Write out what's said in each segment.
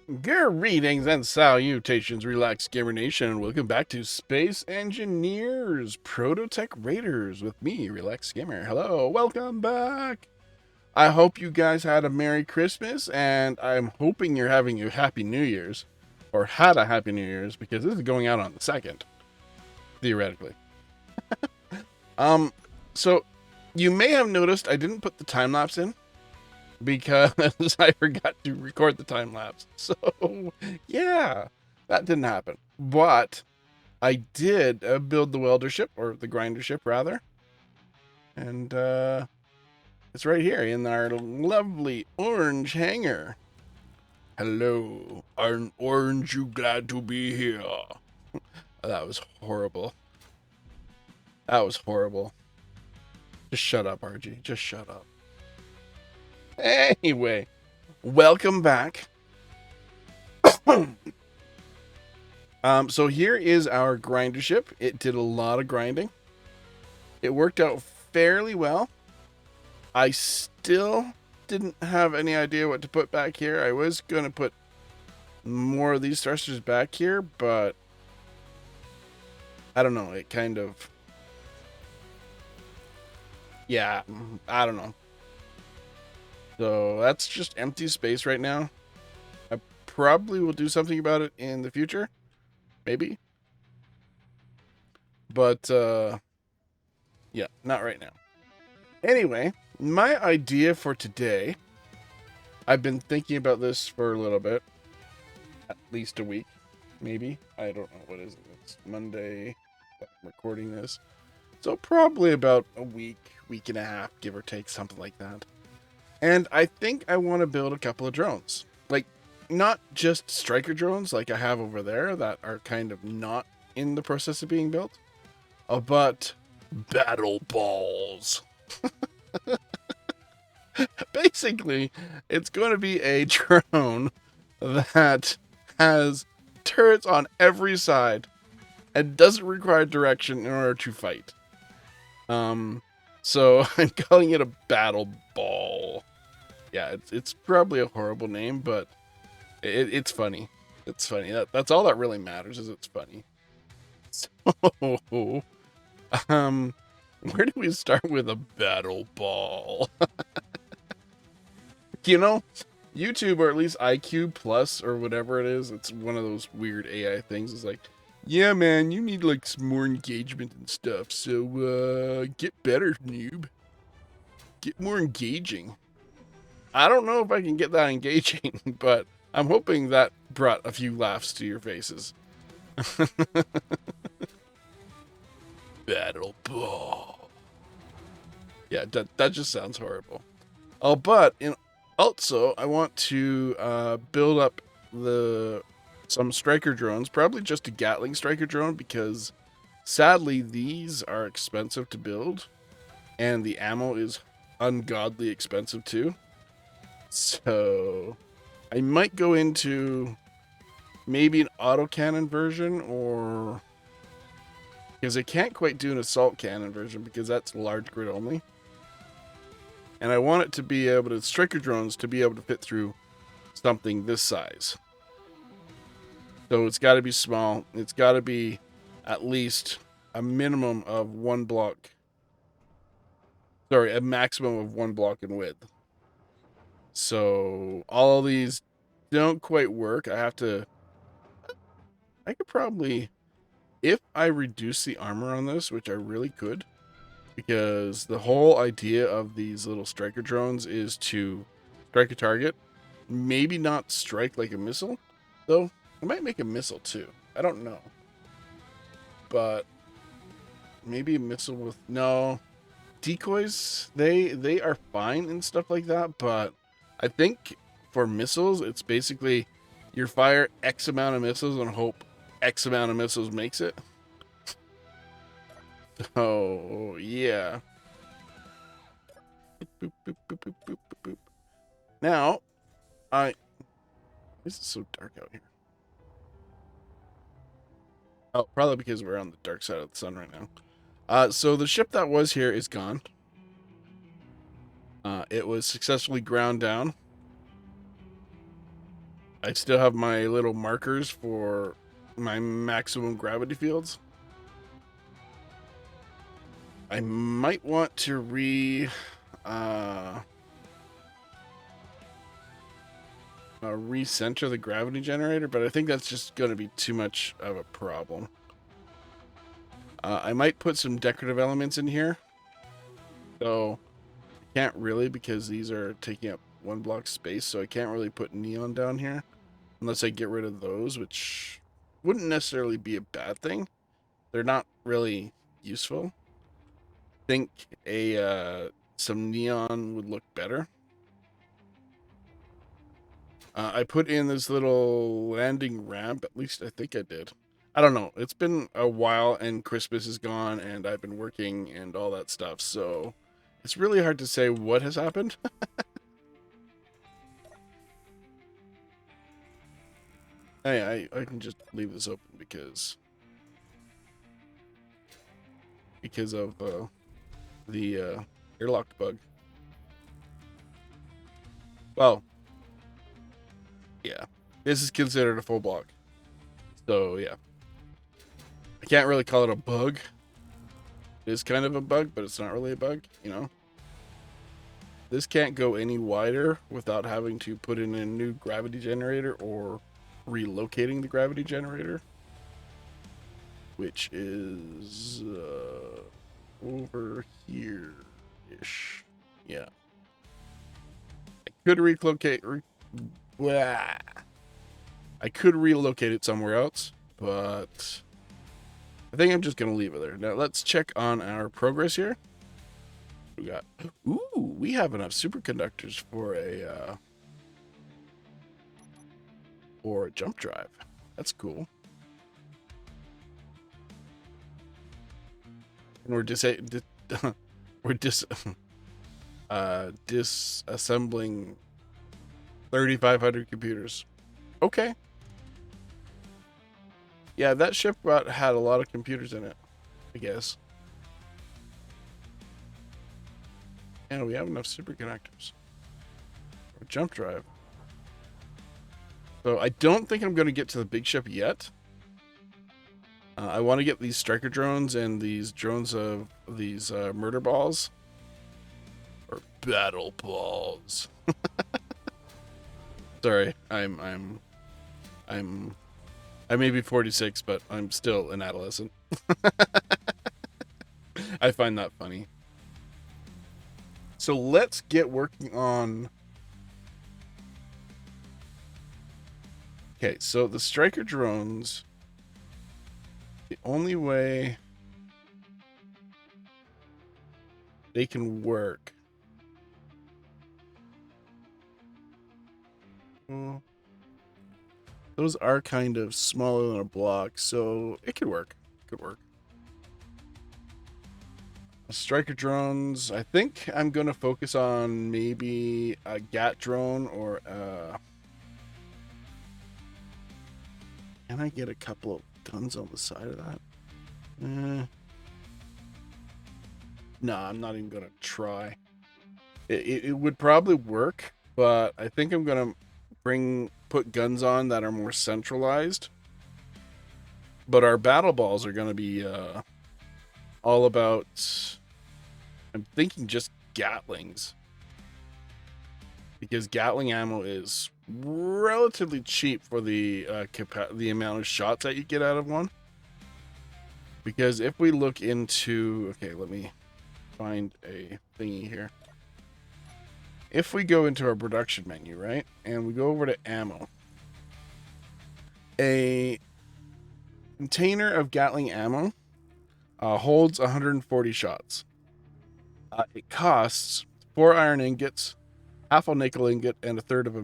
Greetings and salutations, Relaxed Gamer Nation, and welcome back to Space Engineers Proto-Tech Raiders with me, Relaxed Gamer. Hello, welcome back. I hope you guys had a Merry Christmas, and I'm hoping you're having a Happy New Year's, or had a Happy New Year's, because this is going out on the 2nd, theoretically. So you may have noticed I didn't put the time lapse in, because I forgot to record the time lapse. So, yeah, that didn't happen. But I did build the welder ship, or the grinder ship, rather. And it's right here in our lovely orange hangar. Hello, aren't you glad to be here? That was horrible. That was horrible. Just shut up, RG. Just shut up. Anyway, welcome back. So here is our grinder ship. It did a lot of grinding. It worked out fairly well. I still didn't have any idea what to put back here. I was going to put more of these thrusters back here, but I don't know. It kind of... Yeah, I don't know. So that's just empty space right now. I probably will do something about it in the future. Maybe. But, yeah, not right now. Anyway, my idea for today, I've been thinking about this for a little bit, at least a week, maybe. I don't know, what is it? It's Monday, I'm recording this. So probably about a week, week and a half, give or take, something like that. And I think I want to build a couple of drones. Like, not just striker drones like I have over there that are kind of not in the process of being built, but battle balls. Basically, it's going to be a drone that has turrets on every side and doesn't require direction in order to fight. So I'm calling it a battle ball. Yeah, it's probably a horrible name, but it's funny. It's funny. That's all that really matters, is it's funny. So, where do we start with a battle ball? You know, YouTube, or at least IQ Plus or whatever it is, it's one of those weird AI things. It's like, yeah, man, you need like some more engagement and stuff. So get better, noob. Get more engaging. I don't know if I can get that engaging, but I'm hoping that brought a few laughs to your faces. Battle ball. Yeah, that just sounds horrible. Oh, but also I want to build up some striker drones, probably just a Gatling striker drone, because sadly these are expensive to build, and the ammo is ungodly expensive too. So I might go into maybe an autocannon version, or because I can't quite do an assault cannon version because that's large grid only. And I want it to be able to, striker drones to be able to fit through something this size. So it's got to be small. It's got to be at least a minimum of one block. Sorry, a maximum of one block in width. So all of these don't quite work. I could probably, if I reduce the armor on this, which I really could, because the whole idea of these little striker drones is to strike a target, maybe not strike like a missile, though I might make a missile too. I don't know, but maybe a missile with no decoys. They are fine and stuff like that, but I think for missiles, it's basically you fire X amount of missiles and hope X amount of missiles makes it. Oh, yeah. Boop, boop, boop, boop, boop, boop, boop. Now, why is it so dark out here? Oh, probably because we're on the dark side of the sun right now. So the ship that was here is gone. It was successfully ground down. I still have my little markers for my maximum gravity fields. I might want to recenter the gravity generator, but I think that's just going to be too much of a problem. I might put some decorative elements in here. So I can't really, because these are taking up 1 block space, so I can't really put neon down here unless I get rid of those, which wouldn't necessarily be a bad thing. They're not really useful. I think some neon would look better. I put in this little landing ramp. At least I think I did. I don't know. It's been a while and Christmas is gone and I've been working and all that stuff. So it's really hard to say what has happened. I can just leave this open because of the airlock bug. Well, yeah. This is considered a full block. So, yeah. I can't really call it a bug. It is kind of a bug, but it's not really a bug, you know? This can't go any wider without having to put in a new gravity generator or relocating the gravity generator, which is over here-ish. Yeah. I could I could relocate it somewhere else, but I think I'm just going to leave it there. Now, let's check on our progress here. We got... Ooh, we have enough superconductors for a jump drive. That's cool. And we're disassembling 3,500 computers. Okay. Yeah, that ship had a lot of computers in it, I guess. And we have enough superconductors. Or jump drive. So I don't think I'm going to get to the big ship yet. I want to get these striker drones and these drones of these murder balls. Or battle balls. Sorry, I may be 46, but I'm still an adolescent. I find that funny. So let's get working on... Okay, so the striker drones, the only way they can work... Well, those are kind of smaller than a block, so it could work. It could work. Striker drones, I think I'm going to focus on maybe a GAT drone or can I get a couple of guns on the side of that? No, I'm not even going to try. It would probably work, but I think I'm going to put guns on that are more centralized. But our battle balls are going to be all about... I'm thinking just Gatlings. Because Gatling ammo is relatively cheap for the amount of shots that you get out of one. Because if we look into... Okay, let me find a thingy here. If we go into our production menu, right? And we go over to ammo. A container of Gatling ammo holds 140 shots. It costs 4 iron ingots, half a nickel ingot, and a third of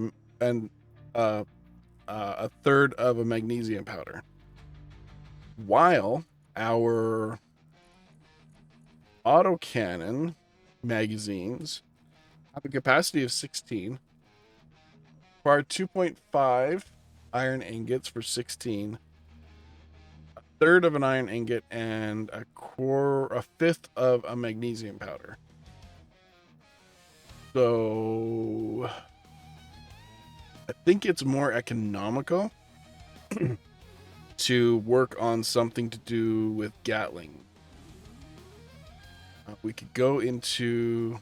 a magnesium powder. While our autocannon magazines have a capacity of 16, require 2.5 iron ingots for 16, a third of an iron ingot, and a fifth of a magnesium powder. So I think it's more economical to work on something to do with Gatling. We could go into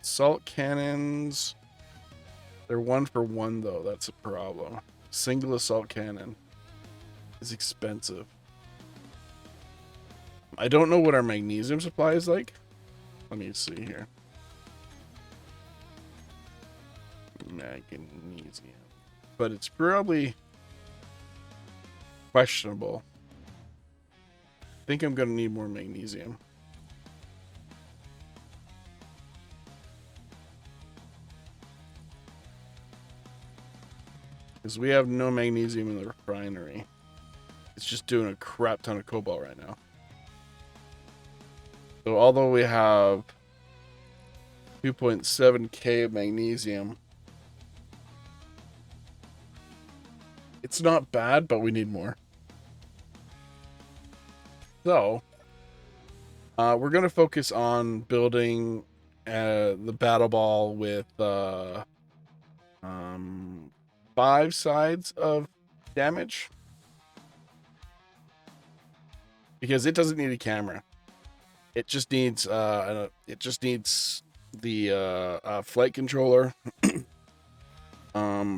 assault cannons. They're 1 for 1 though. That's a problem. Single assault cannon is expensive. I don't know what our magnesium supply is like. Let me see here. Magnesium. But it's probably questionable. I think I'm going to need more magnesium. Because we have no magnesium in the refinery. It's just doing a crap ton of cobalt right now. So although we have 2.7k of magnesium, it's not bad, but we need more. So we're going to focus on building the battle ball with 5 sides of damage. Because it doesn't need a camera. It just needs the flight controller,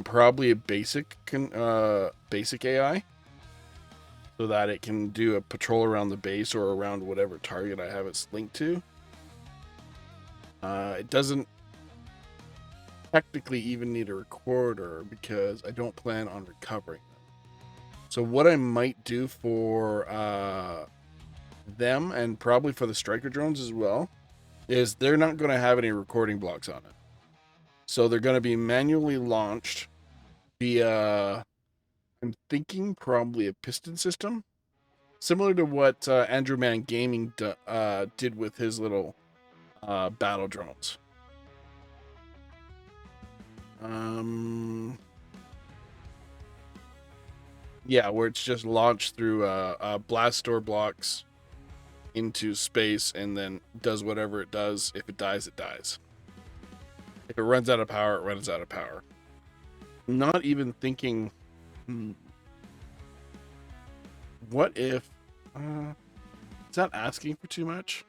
probably a basic AI, so that it can do a patrol around the base or around whatever target I have it linked to. It doesn't technically even need a recorder because I don't plan on recovering them. So what I might do for them, and probably for the striker drones as well, is they're not going to have any recording blocks on it. So they're going to be manually launched via, I'm thinking probably a piston system, similar to what Andrew Man Gaming did with his little battle drones. Yeah, where it's just launched through blast door blocks into space and then does whatever it does. If it dies, it dies. If it runs out of power, it runs out of power. Not even thinking, what if, is that asking for too much?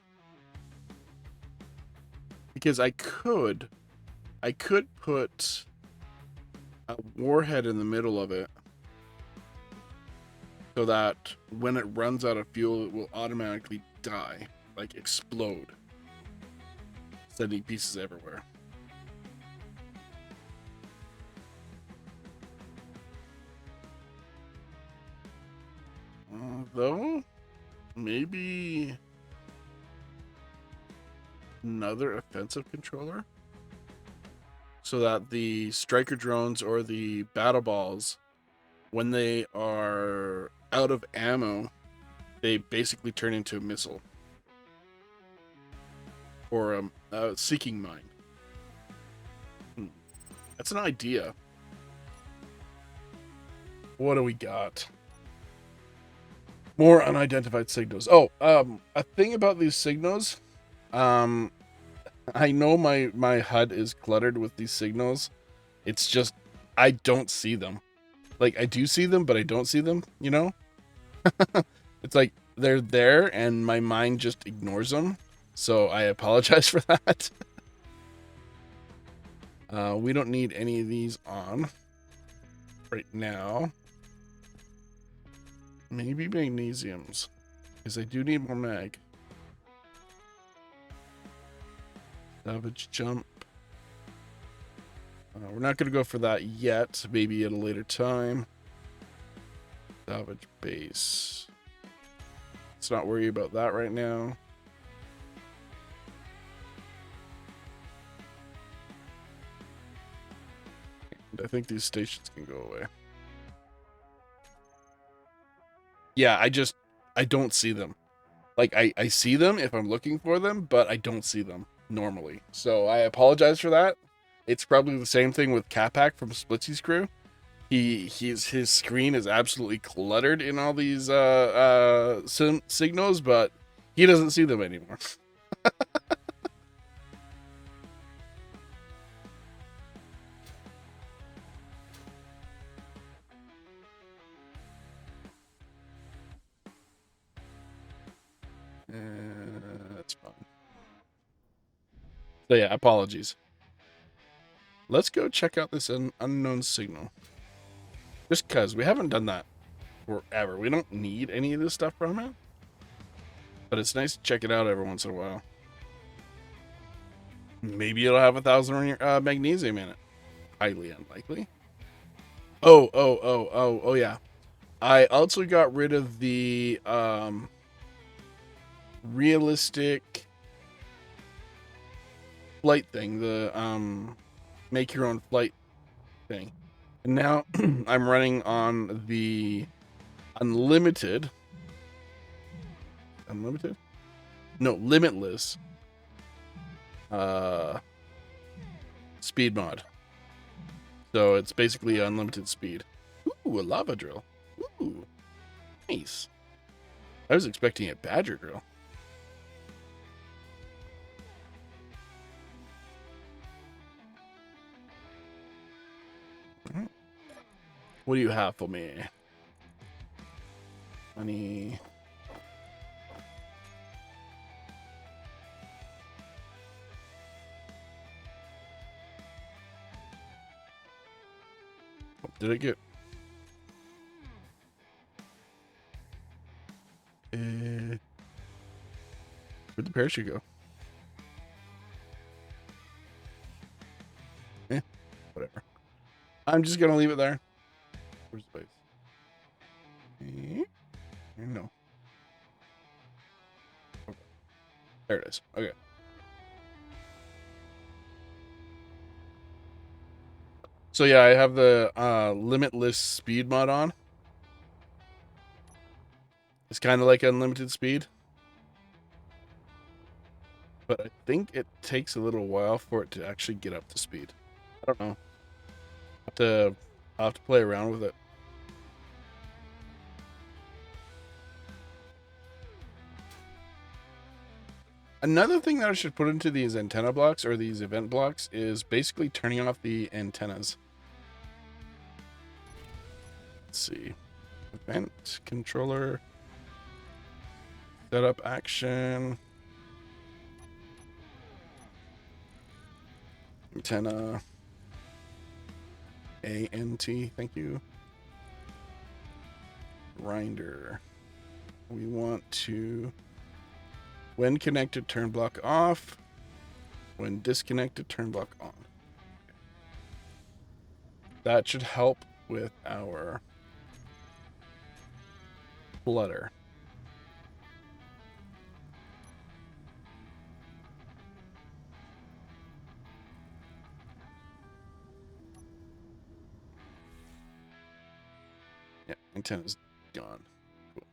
Because I could put a warhead in the middle of it so that when it runs out of fuel, it will automatically die, like explode, sending pieces everywhere. Though, maybe another offensive controller, so that the striker drones or the battle balls, when they are out of ammo, they basically turn into a missile or a seeking mine. That's an idea. What do we got? More unidentified signals. Oh, a thing about these signals. I know my HUD is cluttered with these signals. It's just I don't see them. Like, I do see them, but I don't see them, you know? It's like they're there and my mind just ignores them. So I apologize for that. We don't need any of these on right now. Maybe magnesiums, because I do need more mag. Savage jump. We're not going to go for that yet. Maybe at a later time. Salvage base. Let's not worry about that right now. And I think these stations can go away. Yeah, I don't see them. Like, I see them if I'm looking for them, but I don't see them normally. So I apologize for that. It's probably the same thing with Capac from Splitsy's crew. His screen is absolutely cluttered in all these signals, but he doesn't see them anymore. So yeah, apologies. Let's go check out this unknown signal. Just because we haven't done that forever. We don't need any of this stuff from it. But it's nice to check it out every once in a while. Maybe it'll have 1,000 magnesium in it. Highly unlikely. Oh, yeah. I also got rid of the realistic flight thing, the make your own flight thing. And now I'm running on the unlimited. Unlimited? No, limitless speed mod. So it's basically unlimited speed. Ooh, a lava drill. Ooh, nice. I was expecting a badger drill. What do you have for me? Money. Did it get... where'd the parachute go? Whatever. I'm just gonna leave it there. Where's the base? No. Okay. There it is. Okay. So yeah, I have the limitless speed mod on. It's kind of like unlimited speed. But I think it takes a little while for it to actually get up to speed. I don't know. I'll have to play around with it. Another thing that I should put into these antenna blocks or these event blocks is basically turning off the antennas. Let's see. Event controller. Setup action. Antenna. ANT, thank you. Grinder. We want to, when connected, turn block off. When disconnected, turn block on. That should help with our flutter. Yeah, antenna's gone. Cool.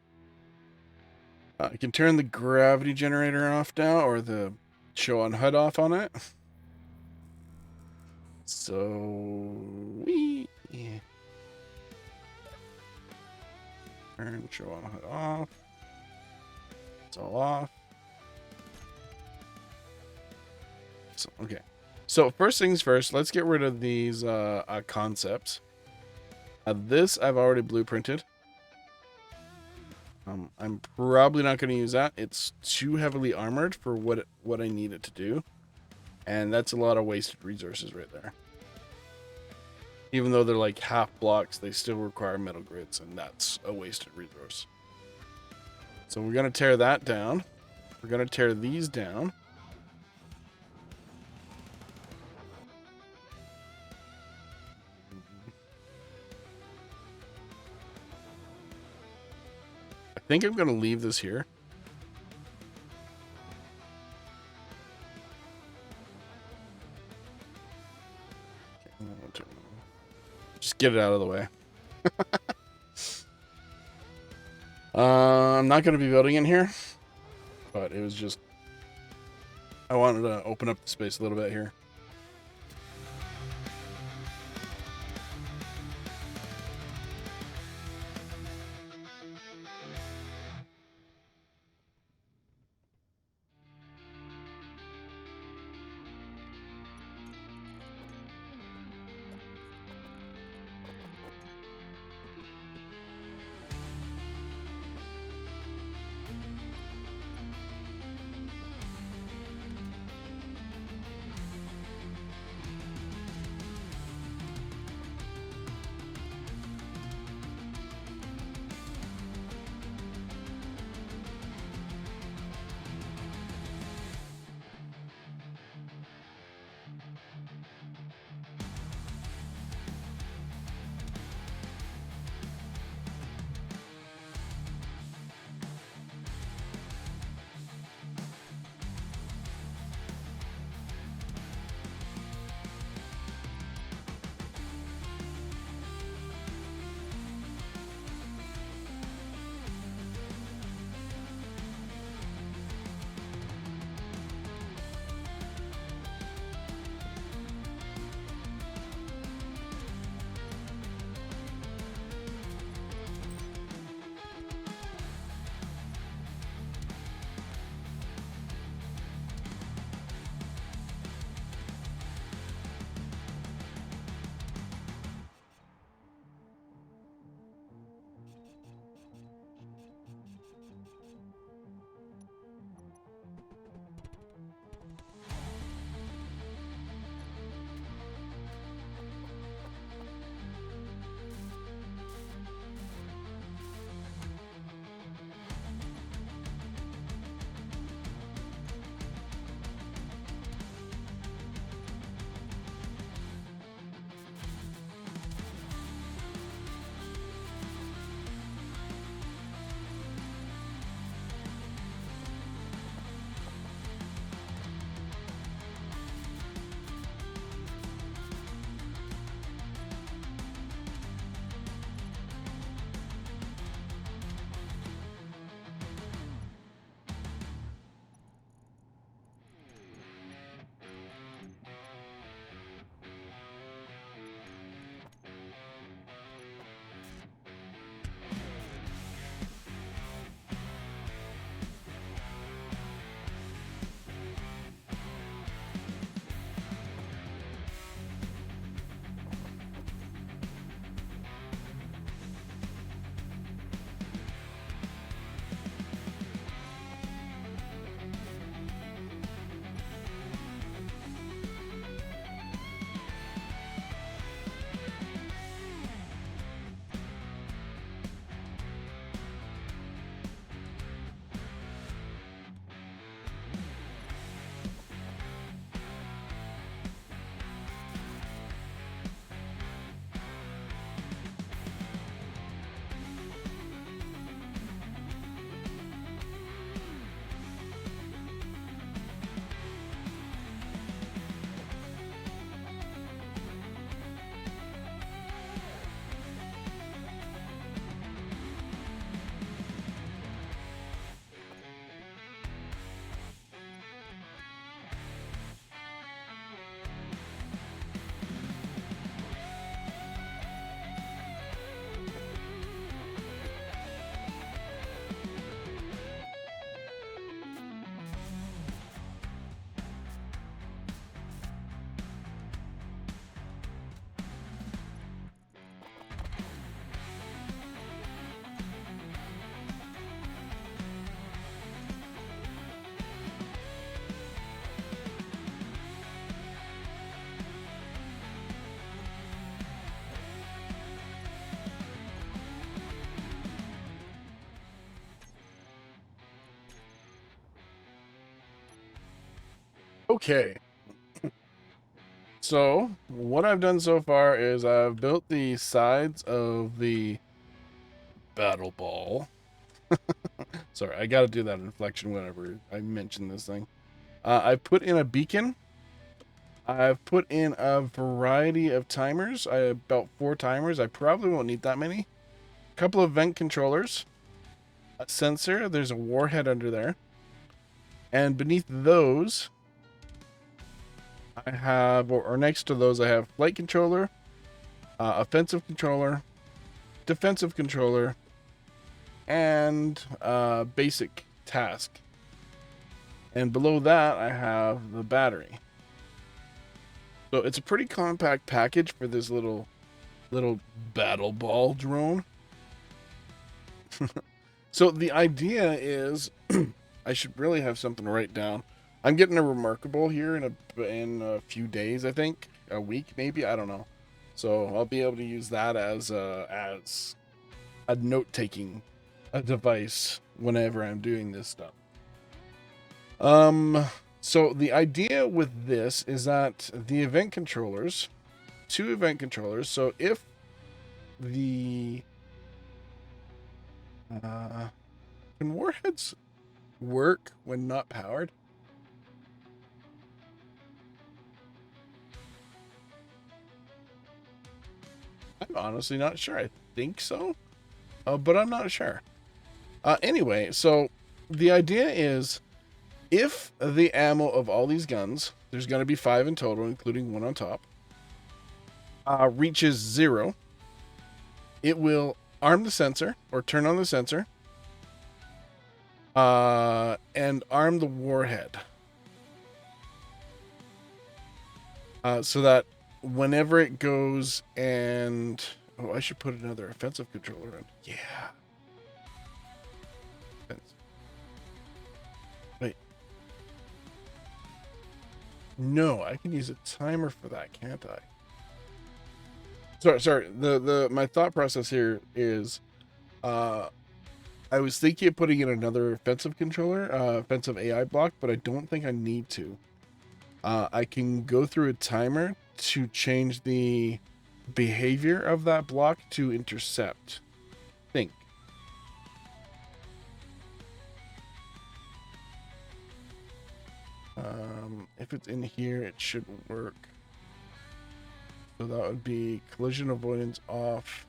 I can turn the gravity generator off now, or the show on HUD off on it. So we turn show on HUD off. It's all off. So, okay. So first things first, let's get rid of these concepts. This I've already blueprinted. I'm probably not going to use that. It's too heavily armored for what I need it to do. And that's a lot of wasted resources right there. Even though they're like half blocks, they still require metal grids, and that's a wasted resource. So we're going to tear that down. We're going to tear these down. I think I'm going to leave this here. Just get it out of the way. I'm not going to be building in here, but it was just, I wanted to open up the space a little bit here. Okay. So, what I've done so far is I've built the sides of the battle ball. Sorry, I gotta do that inflection whenever I mention this thing. I put in a beacon. I've put in a variety of timers. I have about 4 timers. I probably won't need that many. A couple of vent controllers. A sensor. There's a warhead under there. And beneath those, I have, or next to those, I have flight controller, offensive controller, defensive controller, and basic task. And below that, I have the battery. So it's a pretty compact package for this little battle ball drone. So the idea is, I should really have something to write down. I'm getting a remarkable here in a few days, I think, a week maybe, I don't know. So I'll be able to use that as a note taking a device whenever I'm doing this stuff. So the idea with this is that the event controllers, 2 event controllers. So if the can warheads work when not powered? I'm honestly not sure. I think so, but I'm not sure. Anyway, so the idea is if the ammo of all these guns, there's going to be 5 in total, including 1 on top, reaches 0, it will arm the sensor or turn on the sensor and arm the warhead. So that whenever it goes and... Oh, I should put another offensive controller in. Yeah. Wait. No, I can use a timer for that, can't I? Sorry. My thought process here is, I was thinking of putting in another offensive controller, offensive AI block, but I don't think I need to. I can go through a timer to change the behavior of that block to intercept. Think. If it's in here, it should work. So that would be collision avoidance off.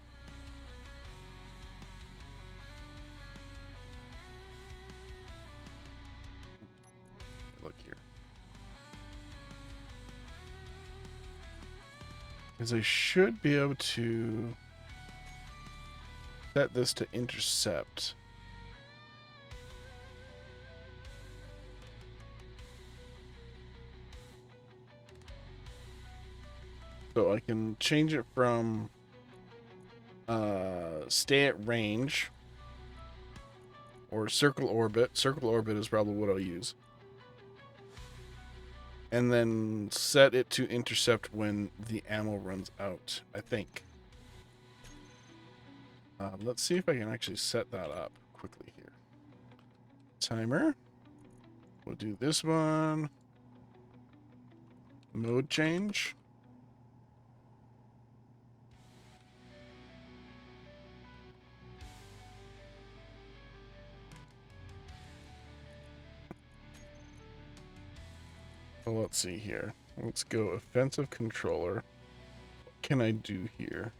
Look here. Because I should be able to set this to intercept. So I can change it from stay at range or circle orbit. Circle orbit is probably what I'll use. And then set it to intercept when the ammo runs out, I think. Let's see if I can actually set that up quickly here. Timer. We'll do this one. Mode change. Well, let's see here. Let's go offensive controller. What can I do here?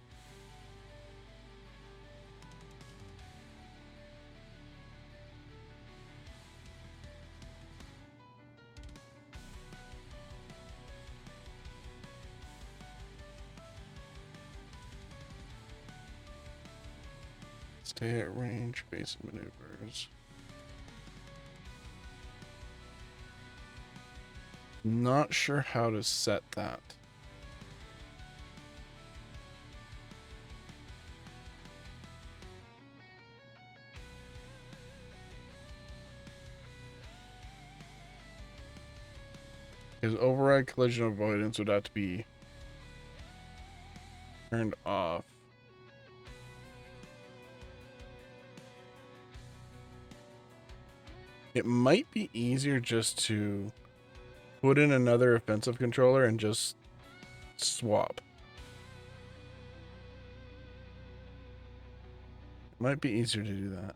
Stay at range, basic maneuvers. Not sure how to set that. Because override collision avoidance would have to be turned off. It might be easier just to put in another offensive controller and just swap. It might be easier to do that.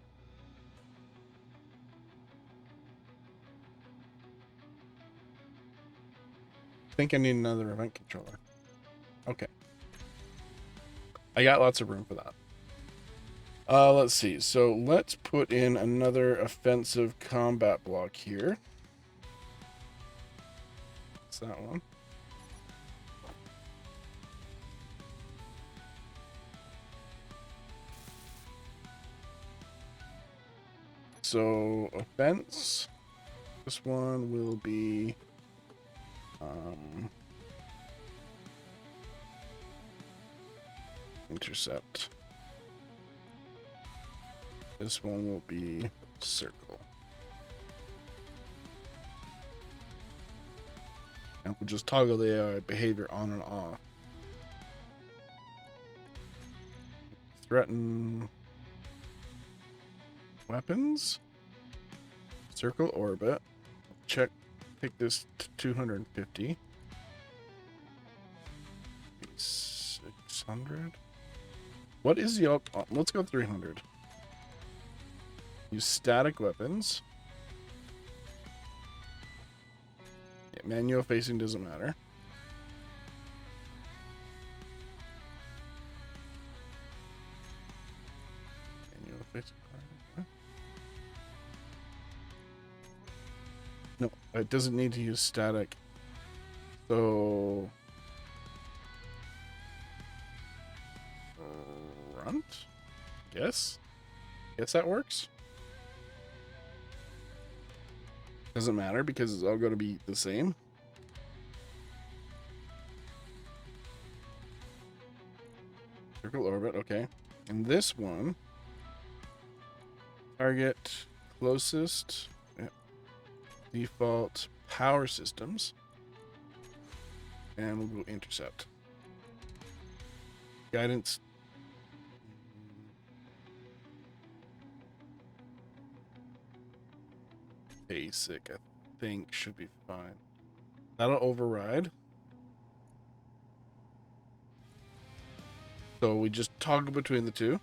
I think I need another event controller. Okay. I got lots of room for that. Let's see. So let's put in another offensive combat block here. It's that one. So offense. This one will be intercept. This one will be circle. And we'll just toggle the behavior on and off. Threaten weapons. Circle orbit. Check. Take this to 250. 600. What is the... let's go 300. Use static weapons. Yeah, manual facing doesn't matter. Manual facing. No, it doesn't need to use static. So... Grunt? Guess that works. Doesn't matter because it's all going to be the same. Circle orbit, okay. And this one, target closest, default power systems, and we'll go intercept. Guidance. Basic, I think, should be fine. That'll override. So we just toggle between the two.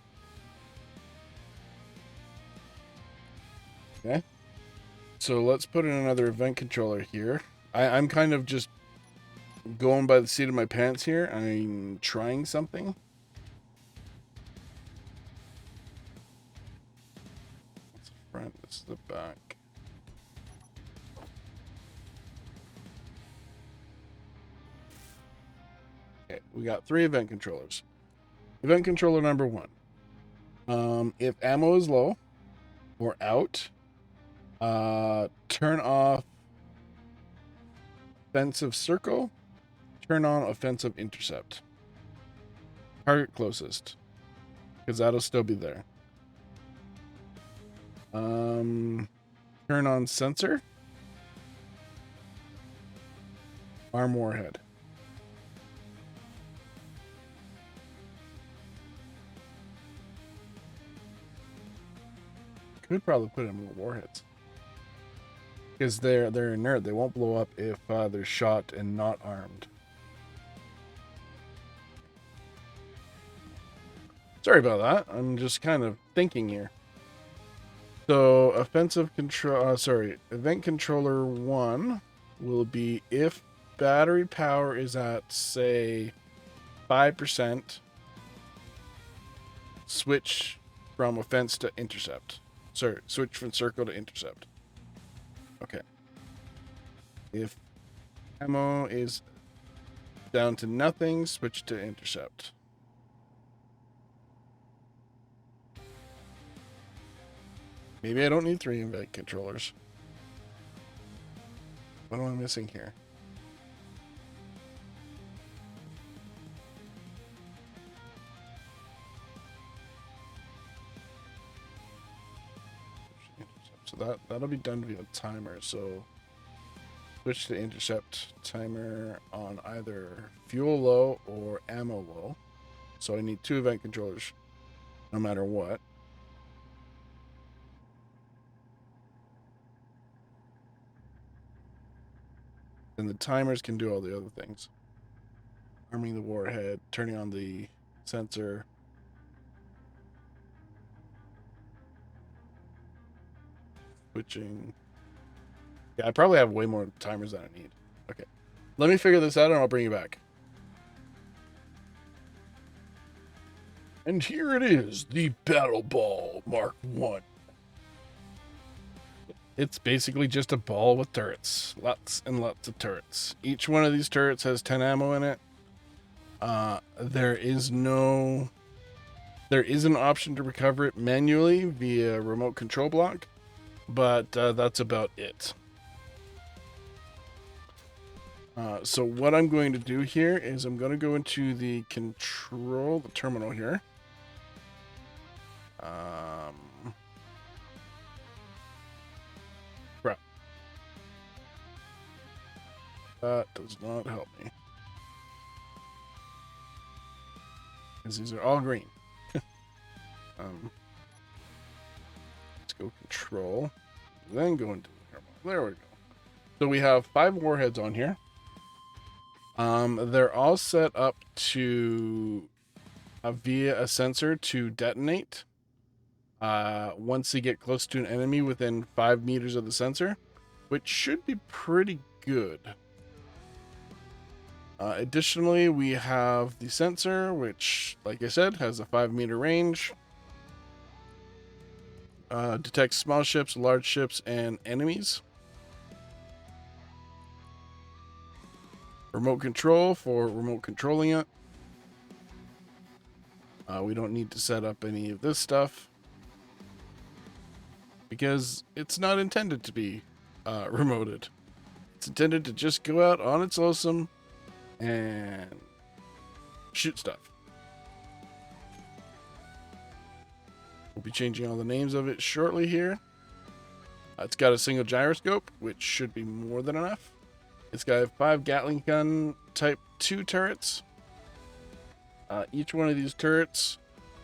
Okay. So let's put in another event controller here. I'm kind of just going by the seat of my pants here. I'm trying something. That's the front, this is the back. Okay, we got 3 event controllers. Event controller number 1. If ammo is low or out, turn off offensive circle, turn on offensive intercept. Target closest, because that'll still be there. Turn on sensor, arm warhead. Could probably put in more warheads. Because they're inert. They won't blow up if they're shot and not armed. Sorry about that. I'm just kind of thinking here. So offensive control. Event controller 1 will be if battery power is at, say, 5%. Switch from offense to intercept. Sorry, switch from circle to intercept. Okay. If ammo is down to nothing, switch to intercept. Maybe I don't need 3 event controllers. What am I missing here? So that'll be done via timer. So switch to intercept timer on either fuel low or ammo low. So I need 2 event controllers no matter what. Then the timers can do all the other things. Arming the warhead, turning on the sensor. Switching. Yeah, I probably have way more timers than I need. Okay. Let me figure this out and I'll bring you back. And here it is, the Battle Ball Mark 1. It's basically just a ball with turrets. Lots and lots of turrets. Each one of these turrets has 10 ammo in it. There is an option to recover it manually via remote control block, but that's about it. So what I'm going to do here is I'm going to go into the terminal here. Crap. That does not help me. Because these are all green. Let's go control, then go into the terminal. There we go. So we have 5 warheads on here. They're all set up to via a sensor to detonate once they get close to an enemy within 5 meters of the sensor, which should be pretty good. Additionally, we have the sensor, which, like I said, has a 5-meter range. Detects small ships, large ships, and enemies. Remote control for remote controlling it. We don't need to set up any of this stuff because it's not intended to be remoted. It's intended to just go out on its lonesome and shoot stuff. We'll be changing all the names of it shortly here. It's got a single gyroscope, which should be more than enough. It's got 5 Gatling gun type 2 turrets. Each one of these turrets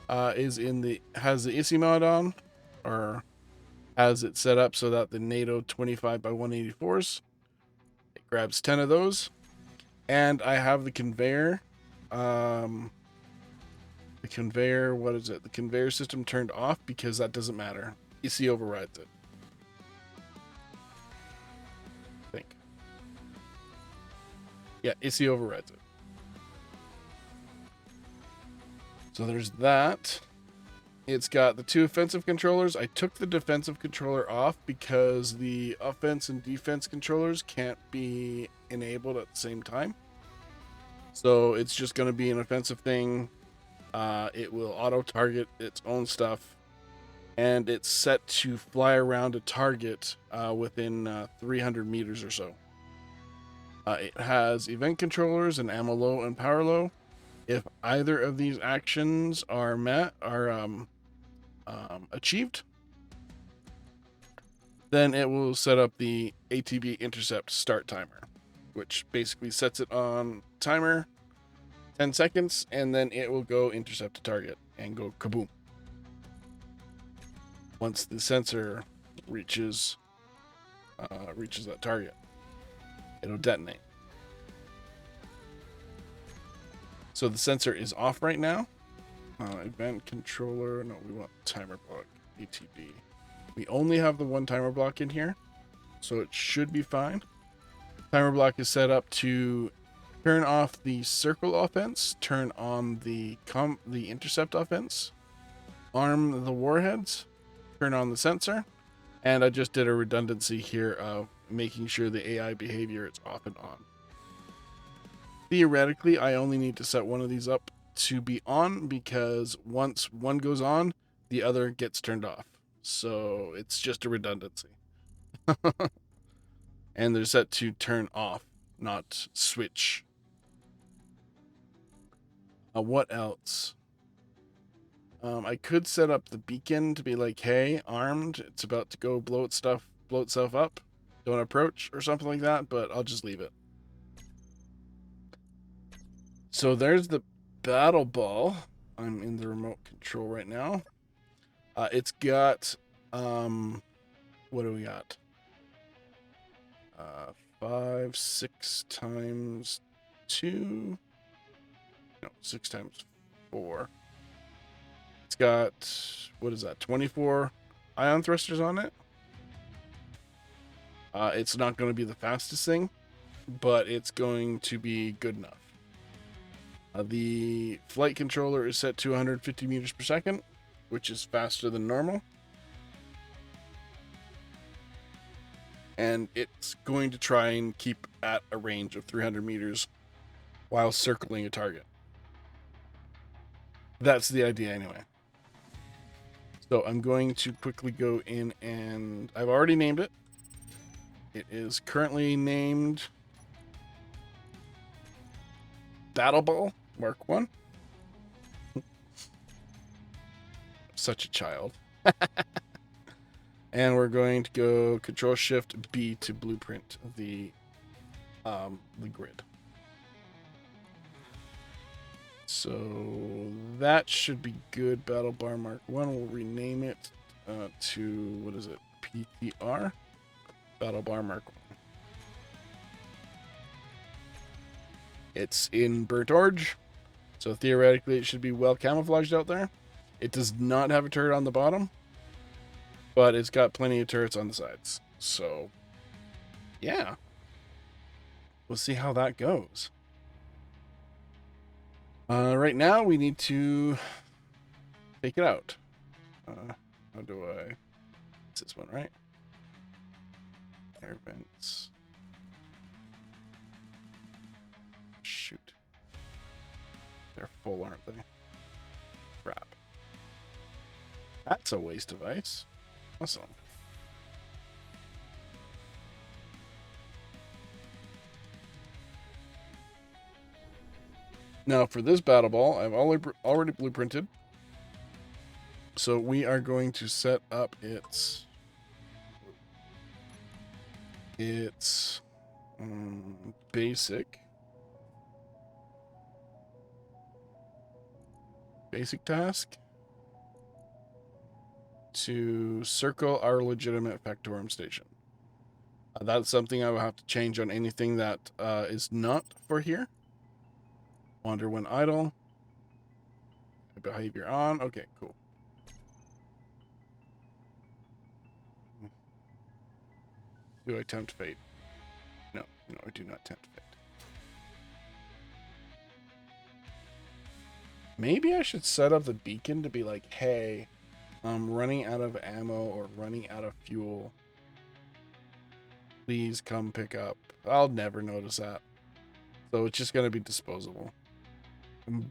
has the ISI mod on, or has it set up so that the NATO 25x184s, it grabs 10 of those. And I have the conveyor. The conveyor system turned off because that doesn't matter. ISI overrides it. I think. Yeah, ISI overrides it. So there's that. It's got the 2 offensive controllers. I took the defensive controller off because the offense and defense controllers can't be enabled at the same time. So it's just going to be an offensive thing. It will auto-target its own stuff. And it's set to fly around a target within 300 meters or so. It has event controllers and ammo low and power low. If either of these actions are achieved, then it will set up the ATB intercept start timer, which basically sets it on timer 10 seconds, and then it will go intercept a target and go kaboom. Once the sensor reaches that target, it'll detonate. So the sensor is off right now. Event controller. No, we want timer block. ATB. We only have the 1 timer block in here, so it should be fine. Timer block is set up to turn off the circle offense, turn on the intercept offense, arm the warheads, turn on the sensor, and I just did a redundancy here of making sure the AI behavior is off and on. Theoretically, I only need to set one of these up to be on because once one goes on, the other gets turned off. So it's just a redundancy. And they're set to turn off, not switch. What else? I could set up the beacon to be like, hey, armed, it's about to go blow itself up. Don't approach or something like that, but I'll just leave it. So there's the battle ball. I'm in the remote control right now. It's got, what do we got? 5, 6 times 2. No, 6 times 4. It's got, what is that, 24 ion thrusters on it. It's not going to be the fastest thing, but it's going to be good enough. The flight controller is set to 150 meters per second, which is faster than normal. And it's going to try and keep at a range of 300 meters while circling a target. That's the idea anyway. So I'm going to quickly go in and I've already named it. It is currently named Battle Ball Mark 1. Such a child. And we're going to go Control Shift B to blueprint the grid. So that should be good. Battle Bar Mark 1. We'll rename it to, what is it? PTR. Battle Bar Mark 1. It's in burnt orange, so theoretically it should be well camouflaged out there. It does not have a turret on the bottom, but it's got plenty of turrets on the sides. So, yeah. We'll see how that goes. Right now, we need to take it out. How do I... It's this one, right? Air vents. Shoot. They're full, aren't they? Crap. That's a waste of ice. Awesome. Now for this battle ball, I've already blueprinted. So we are going to set up its basic task to circle our legitimate Factorum station. That's something I will have to change on anything that is not for here. Wander when idle. Behavior on. Okay, cool. Do I tempt fate? No, I do not tempt fate. Maybe I should set up the beacon to be like, hey, I'm running out of ammo or running out of fuel. Please come pick up. I'll never notice that. So it's just going to be disposable. I'm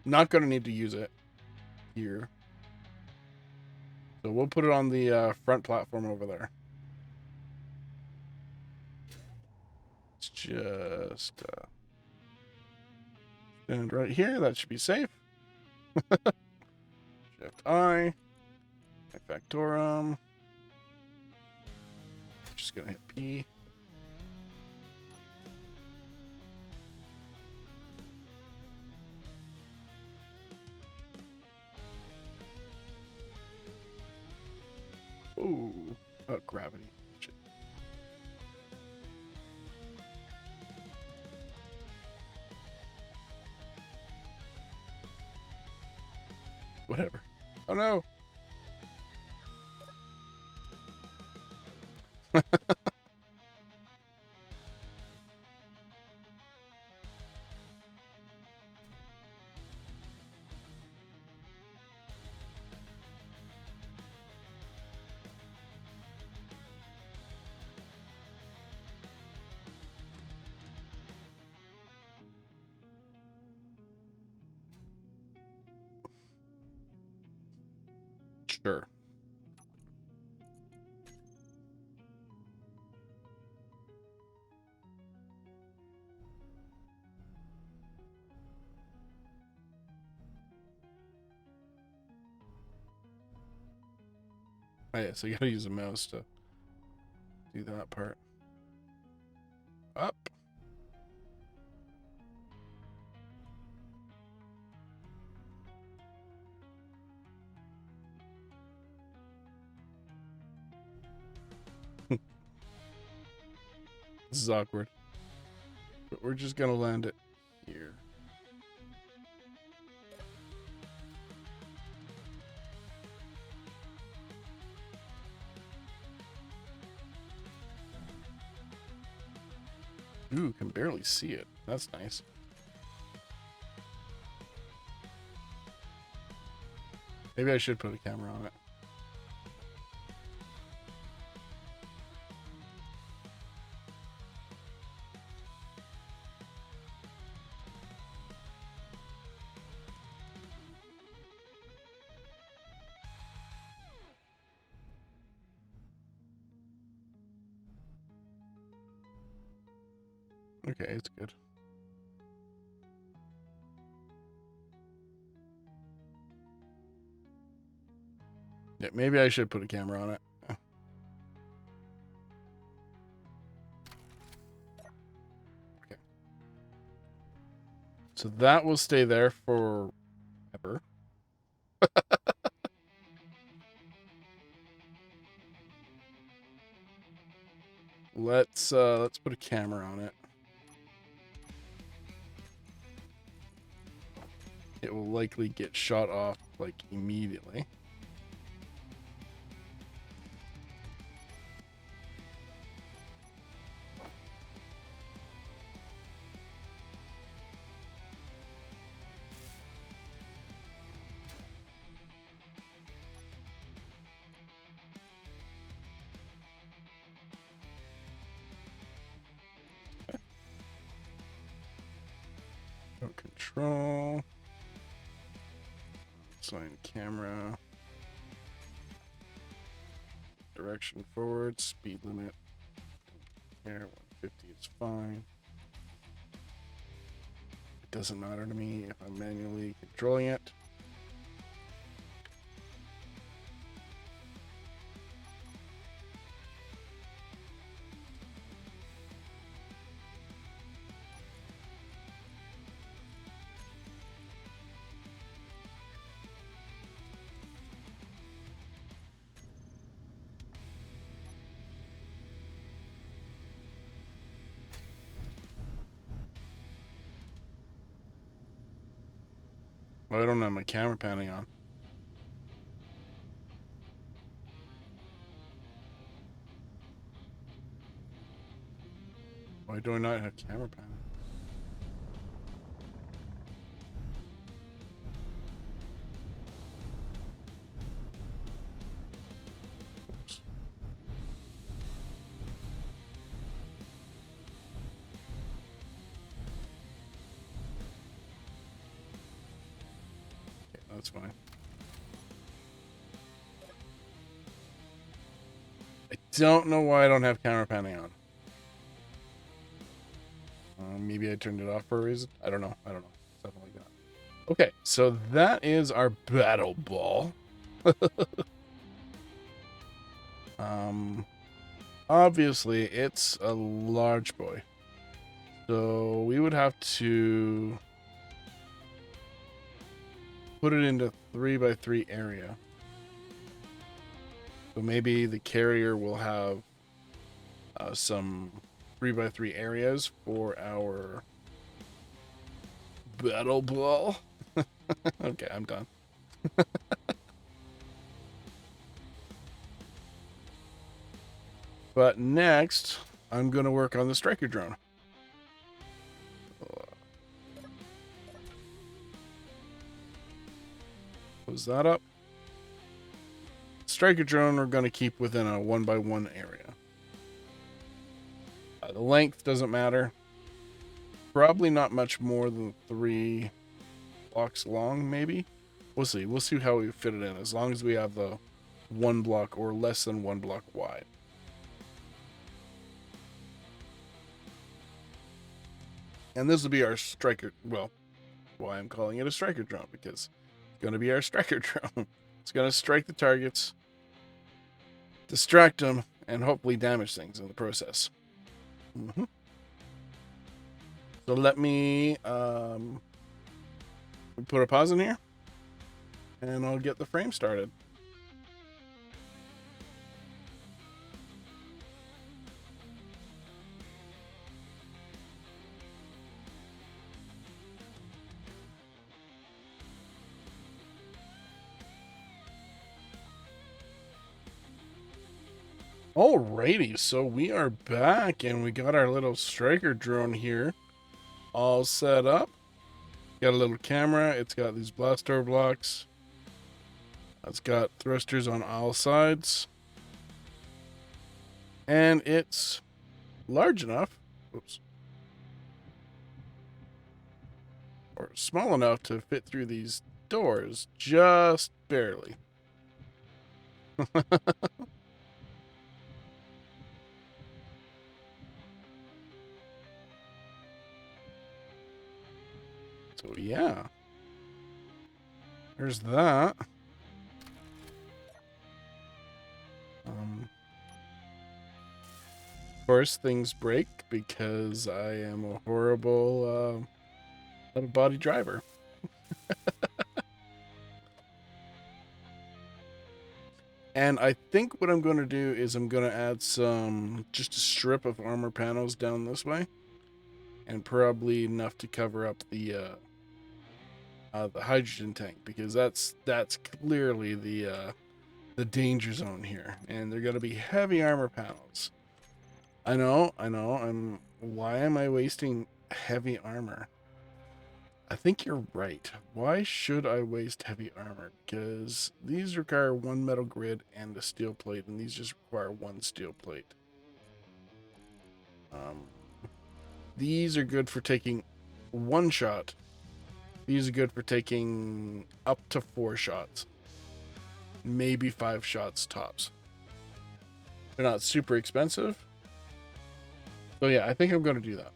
not going to need to use it here. So we'll put it on the front platform over there. It's just stand right here. That should be safe. Shift I. Factorum. Just going to hit P. Ooh, gravity. Shit. Whatever. Oh no. Sure. Oh yeah, so you gotta use a mouse to do that part. Up. This is awkward. But we're just gonna land it here. Ooh, can barely see it. That's nice. Maybe I should put a camera on it. Okay, it's good. Yeah, maybe I should put a camera on it. Okay. So that will stay there forever. Let's put a camera on it. It will likely get shot off like immediately. Remote control. Assign camera. Direction forward. Speed limit. Here, 150 is fine. It doesn't matter to me if I'm manually controlling it. Well, I don't have my camera panning on. Why do I not have camera panning? Oops. Okay, that's fine. I don't know why I don't have camera panning on. Maybe I turned it off for a reason. I don't know. Something like that. Okay, so that is our battle ball. Obviously, it's a large boy. So we would have to put it into 3x3 area. So maybe the carrier will have some 3x3 areas for our battle ball. Okay, I'm done. But next, I'm going to work on the striker drone. Close that up. Striker drone we're going to keep within a 1x1 area. The length doesn't matter. Probably not much more than 3 blocks long, maybe. We'll see. We'll see how we fit it in, as long as we have the 1 block or less than 1 block wide. And this will be our striker, well, why I'm calling it a striker drone, because it's going to be our striker drone. It's going to strike the targets, distract them, and hopefully damage things in the process. So let me put a pause in here, and I'll get the frame started. Alrighty, so we are back and we got our little striker drone here all set up. Got a little camera, it's got these blast door blocks. It's got thrusters on all sides. And it's large enough, oops, or small enough to fit through these doors, just barely. So yeah, there's that. Of course, things break because I am a horrible out-of-body driver. And I think what I'm going to do is I'm going to add just a strip of armor panels down this way, and probably enough to cover up the hydrogen tank, because that's clearly the danger zone here, and they're going to be heavy armor panels. I know. Why am I wasting heavy armor? I think you're right. Why should I waste heavy armor? Because these require one metal grid and a steel plate, and these just require one steel plate. Um, these are good for taking one shot. These are good for taking up to 4 shots. Maybe 5 shots tops. They're not super expensive. So yeah, I think I'm going to do that.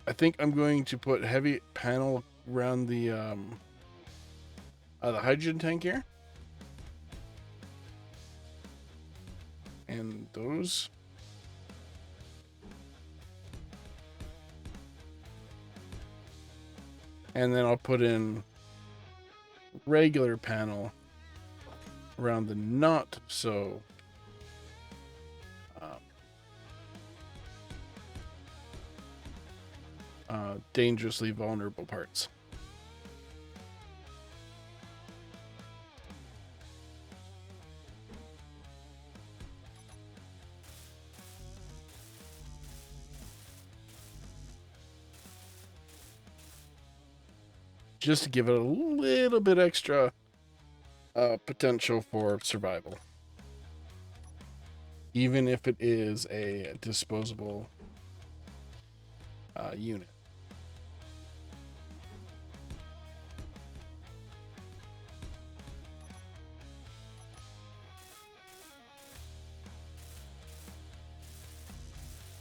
I think I'm going to put heavy panel around the hydrogen tank here. And those. And then I'll put in regular panel around the not so dangerously vulnerable parts. Just to give it a little bit extra potential for survival. Even if it is a disposable unit.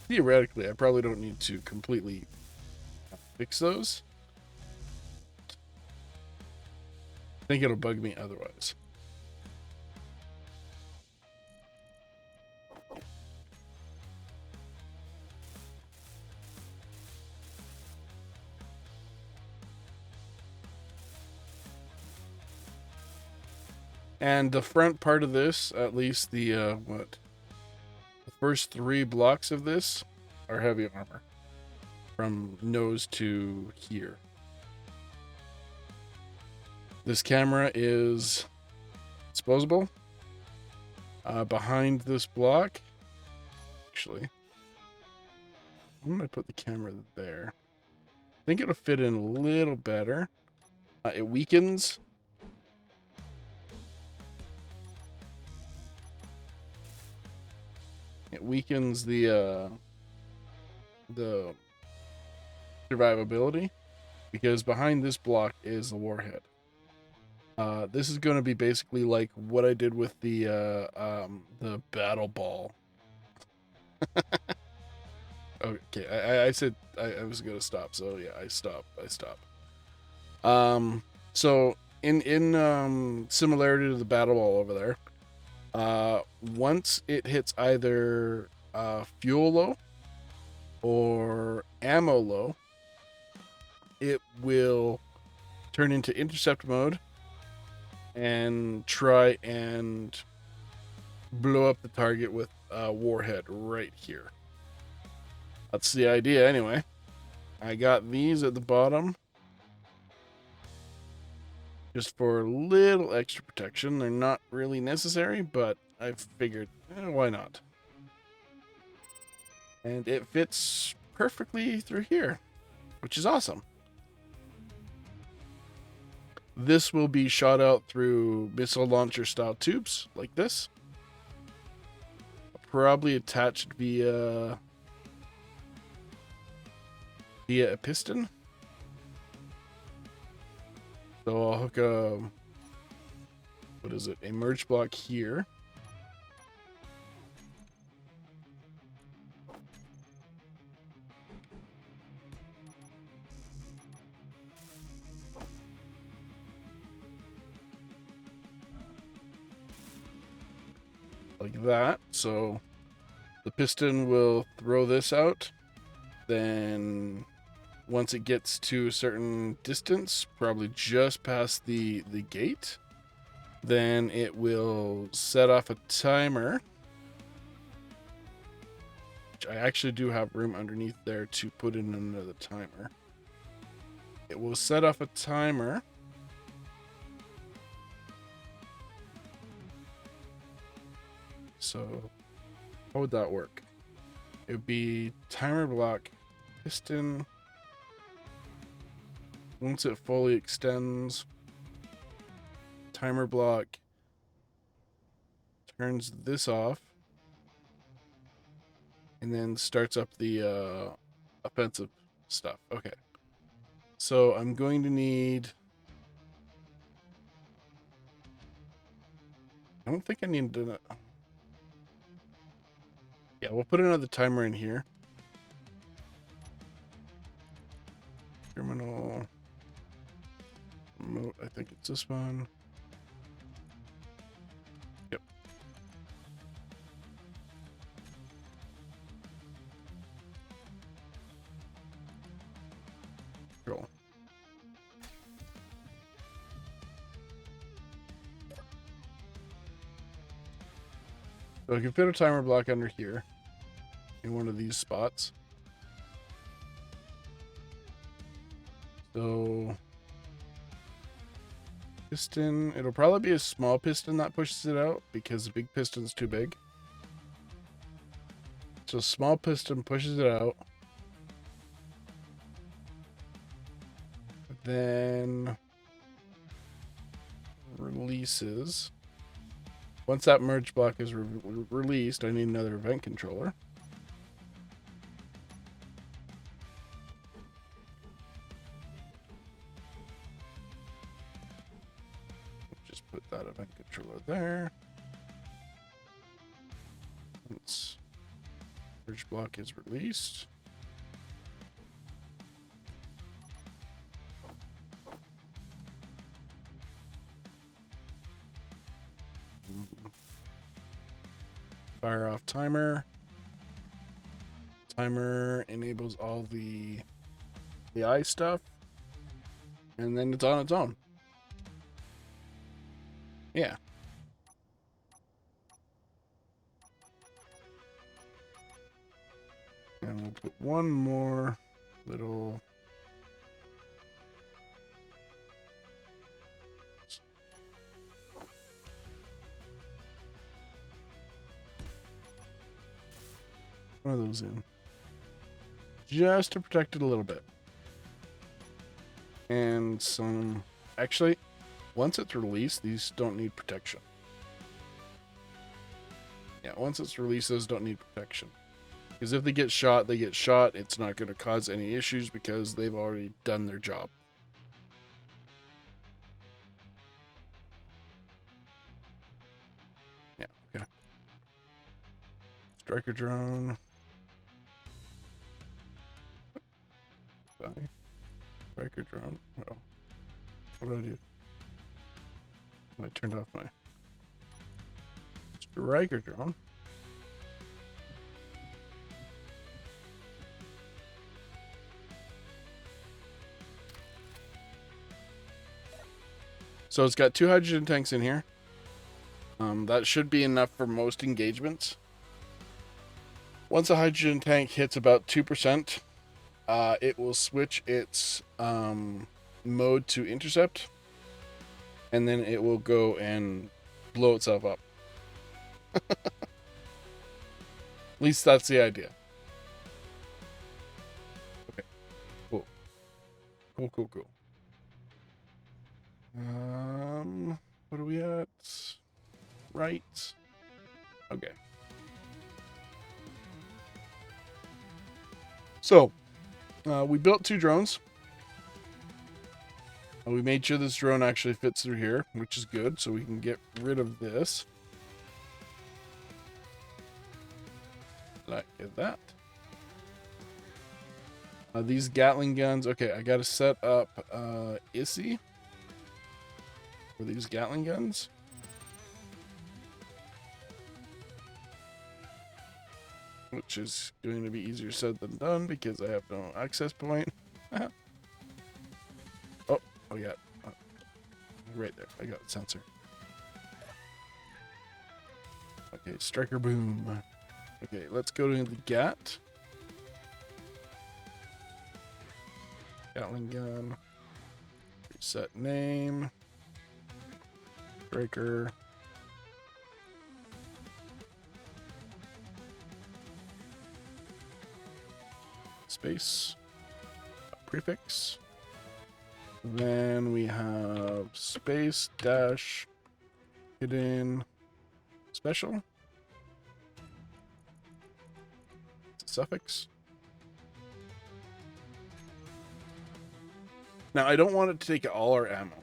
Theoretically, I probably don't need to completely fix those. I think it'll bug me otherwise. And the front part of this, at least the first 3 blocks of this are heavy armor from nose to here. This camera is disposable. Behind this block, actually, I'm gonna put the camera there. I think it'll fit in a little better. It weakens. It weakens the survivability, because behind this block is the warhead. This is going to be basically like what I did with the battle ball. Okay, I said I was going to stop, so yeah, I stopped. So in similarity to the battle ball over there, once it hits either fuel low or ammo low, it will turn into intercept mode and try and blow up the target with a warhead right here. That's the idea anyway. I got these at the bottom. just for a little extra protection. They're not really necessary, but I've figured, why not? And it fits perfectly through here, which is awesome. This will be shot out through missile launcher style tubes like this. Probably attached via a piston. So I'll hook a, what is it, a merge block here. Like that. So the piston will throw this out. Then once it gets to a certain distance, probably just past the gate, then it will set off a timer. Which I actually do have room underneath there to put in another timer. It will set off a timer. So how would that work? It would be timer block, piston. Once it fully extends, timer block turns this off and then starts up the offensive stuff. Okay. So I'm going to need... I don't think I need to... Yeah, we'll put another timer in here. Terminal... Remote, I think it's this one. Yep. Cool. So I can fit a timer block under here in one of these spots. So piston, it'll probably be a small piston that pushes it out because the big piston's too big. So small piston pushes it out. Then releases. Once that merge block is released, I need another event controller. Just put that event controller there. Once merge block is released. Fire off timer. Timer enables all the eye stuff. And then it's on its own. Yeah. And we'll put one more little... one of those in. Just to protect it a little bit. And some... Actually, once it's released, these don't need protection. Yeah, once it's released, those don't need protection. Because if they get shot, they get shot. It's not going to cause any issues because they've already done their job. Yeah, okay. Striker drone. Striker drone. Oh. What did I do? I turned off my striker drone. So it's got 2 hydrogen tanks in here. That should be enough for most engagements. Once a hydrogen tank hits about 2%, it will switch its mode to intercept. and then it will go and blow itself up. At least that's the idea. Okay, cool. Cool. What are we at? Right. Okay. So, we built 2 drones. We made sure this drone actually fits through here, which is good, so we can get rid of this. Like that. These Gatling guns. Okay, I got to set up ISI for these Gatling guns. Which is going to be easier said than done because I have no access point. Oh, yeah. Right there. I got the sensor. Okay, striker boom. Okay, let's go to the GAT. Gatling gun. Reset name. Striker. Space. Prefix. Then we have space dash hidden special. It's a suffix. Now I don't want it to take all our ammo.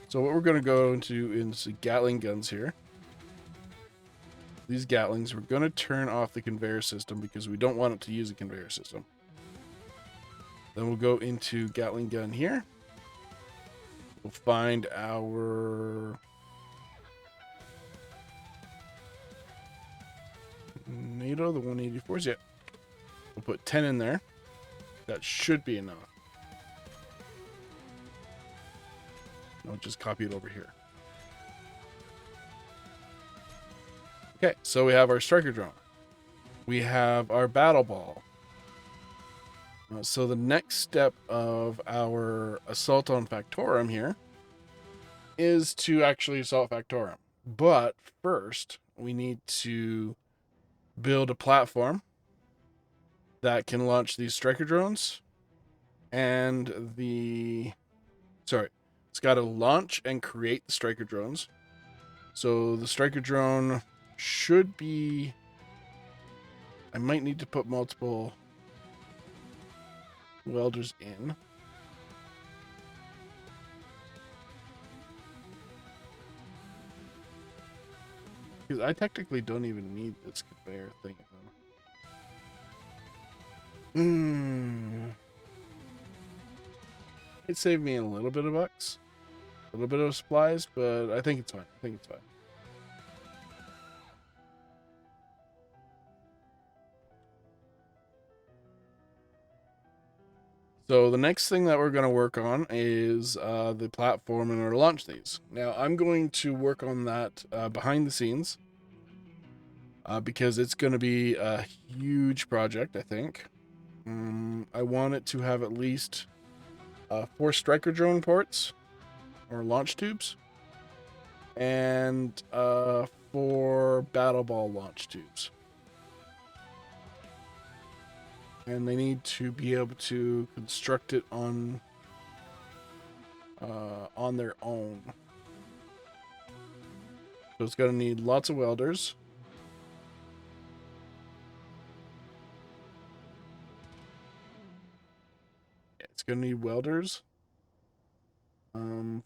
So what we're going to go into is the Gatling guns here. These Gatlings, we're going to turn off the conveyor system because we don't want it to use a conveyor system. Then we'll go into Gatling gun here. We'll find our NATO, the 184s. Yeah. We'll put 10 in there. That should be enough. I'll just copy it over here. Okay, so we have our striker drone. We have our battle ball. So the next step of our assault on Factorum here is to actually assault Factorum. But first, we need to build a platform that can launch these striker drones and it's got to launch and create the striker drones. So the striker drone should be, I might need to put multiple welders in. Because I technically don't even need this conveyor thing. It saved me a little bit of bucks. A little bit of supplies, but I think it's fine. So the next thing that we're going to work on is the platform in order to launch these. Now, I'm going to work on that behind the scenes because it's going to be a huge project, I think. I want it to have at least 4 striker drone ports or launch tubes and 4 battle ball launch tubes. And they need to be able to construct it on their own. So it's going to need lots of welders. It's going to need welders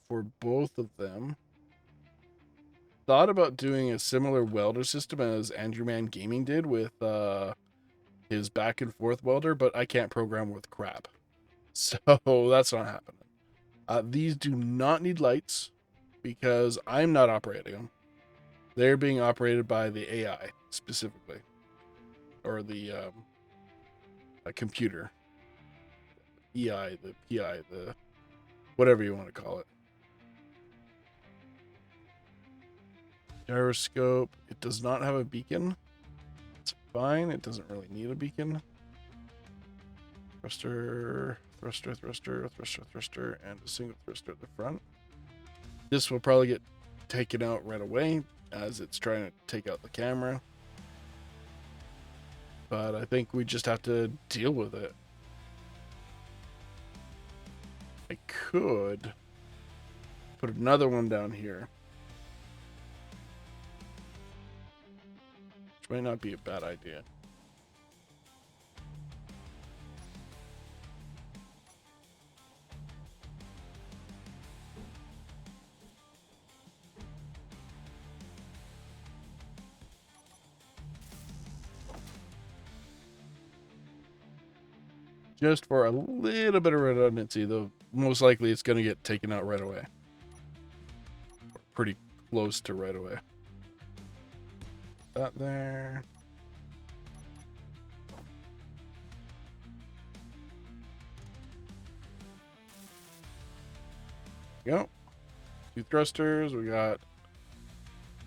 for both of them. Thought about doing a similar welder system as Andrew Man Gaming did with his back and forth welder, but I can't program with crap. So that's not happening. These do not need lights because I'm not operating them. They're being operated by the AI specifically, or the computer. EI, the PI, the whatever you want to call it. Gyroscope. It does not have a beacon. It's fine. It doesn't really need a beacon. Thruster, and a single thruster at the front. This will probably get taken out right away as it's trying to take out the camera. But I think we just have to deal with it. I could put another one down here, which might not be a bad idea. Just for a little bit of redundancy, though most likely it's going to get taken out right away. Pretty close to right away. That there. Go. 2 thrusters. We got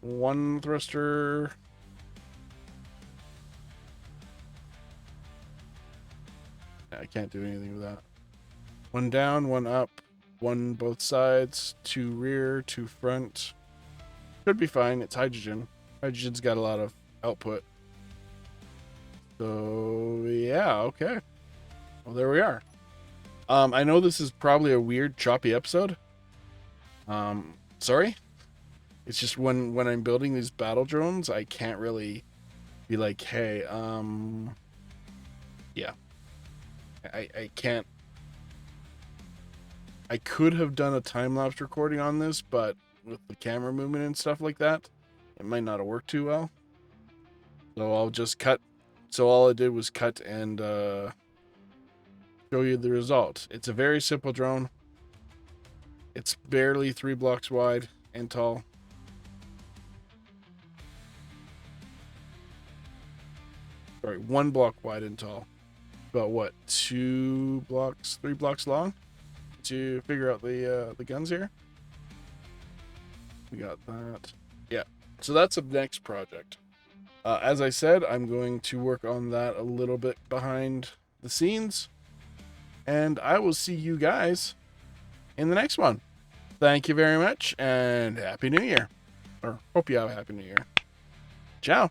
1 thruster. I can't do anything with that. 1 down, 1 up, 1 both sides, 2 rear, 2 front. Should be fine. It's hydrogen. Hydrogen's got a lot of output. So, yeah, okay. Well, there we are. I know this is probably a weird, choppy episode. Sorry. It's just when I'm building these battle drones, I can't really be like, hey, yeah. I can't. I could have done a time-lapse recording on this, but with the camera movement and stuff like that, it might not have worked too well. So I'll just cut. So all I did was cut and show you the result. It's a very simple drone. It's barely 3 blocks wide and tall. Sorry, 1 block wide and tall. About what, 2 blocks, 3 blocks long? To figure out the guns here. We got that. Yeah. So that's the next project. As I said, I'm going to work on that a little bit behind the scenes. And I will see you guys in the next one. Thank you very much, and Happy New Year. Or hope you have a Happy New Year. Ciao.